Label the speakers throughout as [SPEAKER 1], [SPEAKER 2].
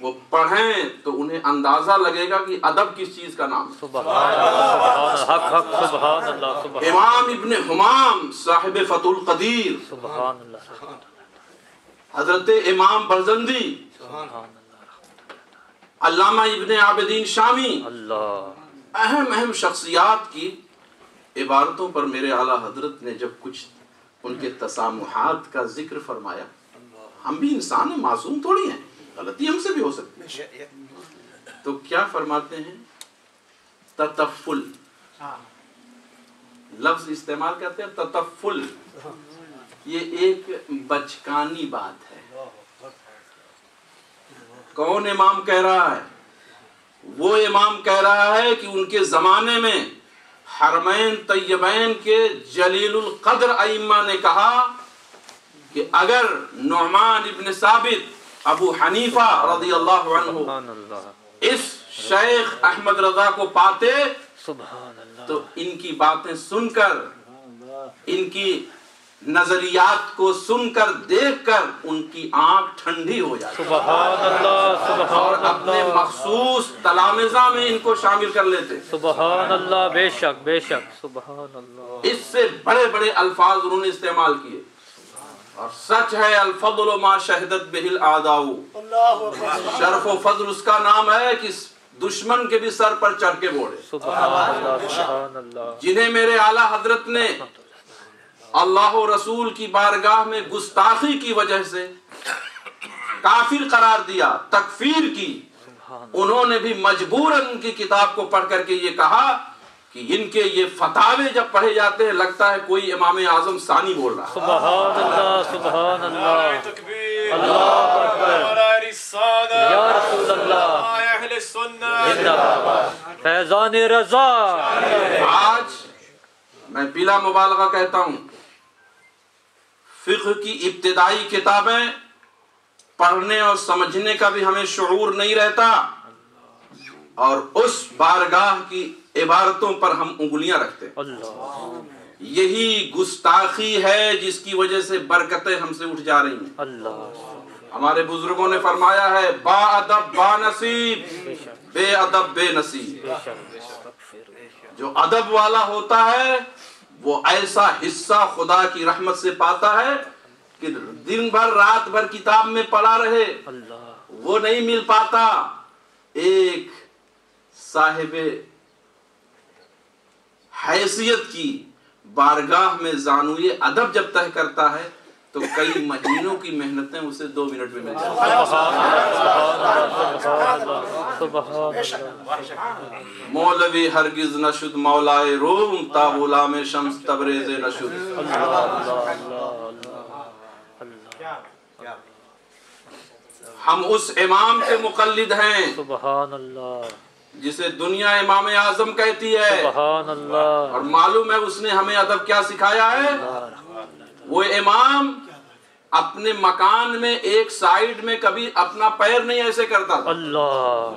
[SPEAKER 1] وہ پڑھیں تو انہیں اندازہ لگے گا کہ ادب کس چیز کا نام ہے۔
[SPEAKER 2] سبحان اللہ، حق حق، سبحان اللہ، سبحان
[SPEAKER 1] امام ابن حمام صاحب فتح القدیر،
[SPEAKER 2] سبحان اللہ،
[SPEAKER 1] حضرت امام برزندی،
[SPEAKER 2] سبحان اللہ،
[SPEAKER 1] علامہ ابن عابدین شامی،
[SPEAKER 2] اللہ،
[SPEAKER 1] اہم اہم شخصیات کی عبارتوں پر میرے اعلیٰ حضرت نے جب کچھ ان کے تسامحات کا ذکر فرمایا، ہم بھی انسان ہیں، معصوم تھوڑی ہیں، غلطی ہم سے بھی ہو سکتی ہے، تو کیا فرماتے ہیں؟ تطفل لفظ استعمال کرتے ہیں، تطفل، یہ ایک بچکانی بات ہے۔ کون امام کہہ رہا ہے؟ وہ امام کہہ رہا ہے کہ ان کے زمانے میں حرمین طیبین کے جلیل القدر ائمہ نے کہا کہ اگر نعمان ابن ثابت ابو حنیفہ رضی اللہ عنہ
[SPEAKER 2] سبحان اللہ،
[SPEAKER 1] اس شیخ احمد رضا کو پاتے
[SPEAKER 2] سبحان اللہ،
[SPEAKER 1] تو ان کی باتیں سن کر، ان کی نظریات کو سن کر، دیکھ کر ان کی آنکھ ٹھنڈی ہو جاتی،
[SPEAKER 2] سبحان اللہ،
[SPEAKER 1] اور
[SPEAKER 2] سبحان
[SPEAKER 1] اپنے
[SPEAKER 2] اللہ،
[SPEAKER 1] مخصوص تلامذہ میں ان کو شامل کر لیتے۔
[SPEAKER 2] سبحان اللہ، بے شک بے شک، سبحان اللہ،
[SPEAKER 1] اس سے بڑے بڑے الفاظ انہوں نے استعمال کیے، اور سچ ہے الفضل ما شہدت بہ الاعداء، شرف و فضل اس کا نام ہے کہ دشمن کے بھی سر پر چڑھ کے بوڑے۔
[SPEAKER 2] سبحان اللہ، سبحان اللہ،
[SPEAKER 1] جنہیں میرے اعلیٰ حضرت نے اللہ و رسول کی بارگاہ میں گستاخی کی وجہ سے کافر قرار دیا، تکفیر کی، انہوں نے بھی مجبوراً ان کی کتاب کو پڑھ کر کے یہ کہا کہ ان کے یہ فتاوے جب پڑھے جاتے ہیں لگتا ہے کوئی امام اعظم ثانی بول رہا ہے۔
[SPEAKER 2] سبحان اللہ، سبحان اللہ، اللہ اکبر، یا رسول اللہ، فیضان رضا۔
[SPEAKER 1] آج میں بلا مبالغہ کہتا ہوں، فقہ کی ابتدائی کتابیں پڑھنے اور سمجھنے کا بھی ہمیں شعور نہیں رہتا، اور اس بارگاہ کی عبارتوں پر ہم انگلیاں رکھتے ہیں۔
[SPEAKER 2] اللہ،
[SPEAKER 1] یہی گستاخی ہے جس کی وجہ سے برکتیں ہم سے اٹھ جا رہی ہیں۔
[SPEAKER 2] اللہ،
[SPEAKER 1] ہمارے بزرگوں نے فرمایا ہے با ادب با نصیب، بے ادب بے نصیب۔ جو ادب والا ہوتا ہے وہ ایسا حصہ خدا کی رحمت سے پاتا ہے کہ دن بھر رات بھر کتاب میں پڑا رہے، وہ نہیں مل پاتا۔ ایک صاحب حیثیت کی بارگاہ میں زانوی ادب جب طے کرتا ہے تو کئی مہینوں کی محنتیں اسے 2 منٹ میں مل جاتی ہیں۔ مولوی ہرگز نشد مولائے روم، تا غلام شمس تبریز نشد۔ ہم اس امام کے مقلد ہیں
[SPEAKER 2] سبحان اللہ،
[SPEAKER 1] جسے دنیا امام اعظم کہتی ہے،
[SPEAKER 2] سبحان اللہ،
[SPEAKER 1] اور معلوم ہے اس نے ہمیں ادب کیا سکھایا ہے۔ وہ امام اپنے مکان میں ایک سائیڈ میں کبھی اپنا پیر نہیں ایسے کرتا تھا۔
[SPEAKER 2] اللہ،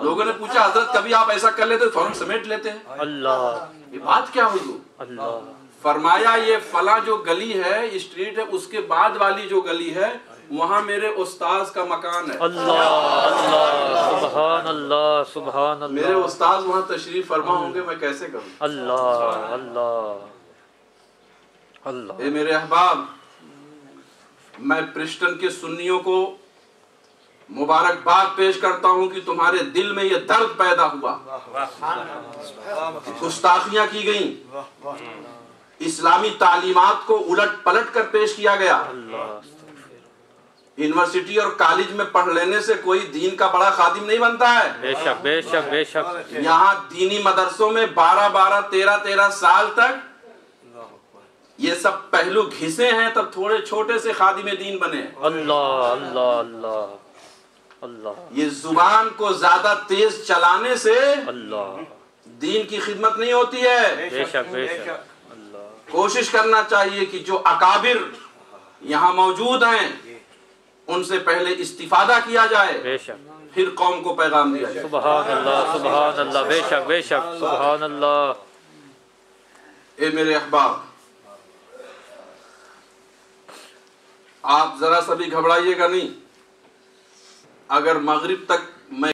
[SPEAKER 1] لوگوں نے پوچھا حضرت کبھی آپ ایسا کر لیتے فوراً سمیٹ لیتے ہیں،
[SPEAKER 2] اللہ،
[SPEAKER 1] یہ بات کیا ہوئی؟
[SPEAKER 2] اللہ،
[SPEAKER 1] فرمایا یہ فلاں جو گلی ہے، اسٹریٹ ہے، اس کے بعد والی جو گلی ہے وہاں میرے استاذ کا مکان ہے۔
[SPEAKER 2] اللہ، اللہ، سبحان اللہ، سبحان اللہ،
[SPEAKER 1] میرے استاذ وہاں تشریف فرما ہوں گے، میں کیسے کروں؟
[SPEAKER 2] اللہ، اللہ، اللہ،
[SPEAKER 1] اے میرے احباب، میں پرسٹن کے سنیوں کو مبارکباد پیش کرتا ہوں کہ تمہارے دل میں یہ درد پیدا ہوا، گستاخیاں کی گئیں، اسلامی تعلیمات کو الٹ پلٹ کر پیش کیا گیا۔ یونیورسٹی اور کالج میں پڑھ لینے سے کوئی دین کا بڑا خادم نہیں بنتا ہے۔
[SPEAKER 2] بے شک، بے شک، بے شک،
[SPEAKER 1] یہاں دینی مدرسوں میں 12 13 سال تک یہ سب پہلو گھسے ہیں، تب تھوڑے چھوٹے سے خادم دین بنے۔
[SPEAKER 2] اللہ، اللہ، اللہ، اللہ،
[SPEAKER 1] یہ زبان کو زیادہ تیز چلانے سے
[SPEAKER 2] اللہ،
[SPEAKER 1] دین کی خدمت نہیں ہوتی ہے۔
[SPEAKER 2] بے شک، بے شک، اللہ،
[SPEAKER 1] کوشش کرنا چاہیے کہ جو اکابر یہاں موجود ہیں ان سے پہلے استفادہ کیا جائے،
[SPEAKER 2] بے شک،
[SPEAKER 1] پھر قوم کو پیغام دیا جائے۔
[SPEAKER 2] سبحان اللہ، سبحان اللہ، بے شک، بے شک، سبحان اللہ۔
[SPEAKER 1] اے میرے احباب، آپ ذرا سا بھی گھبرائیے گا نہیں، اگر مغرب تک میں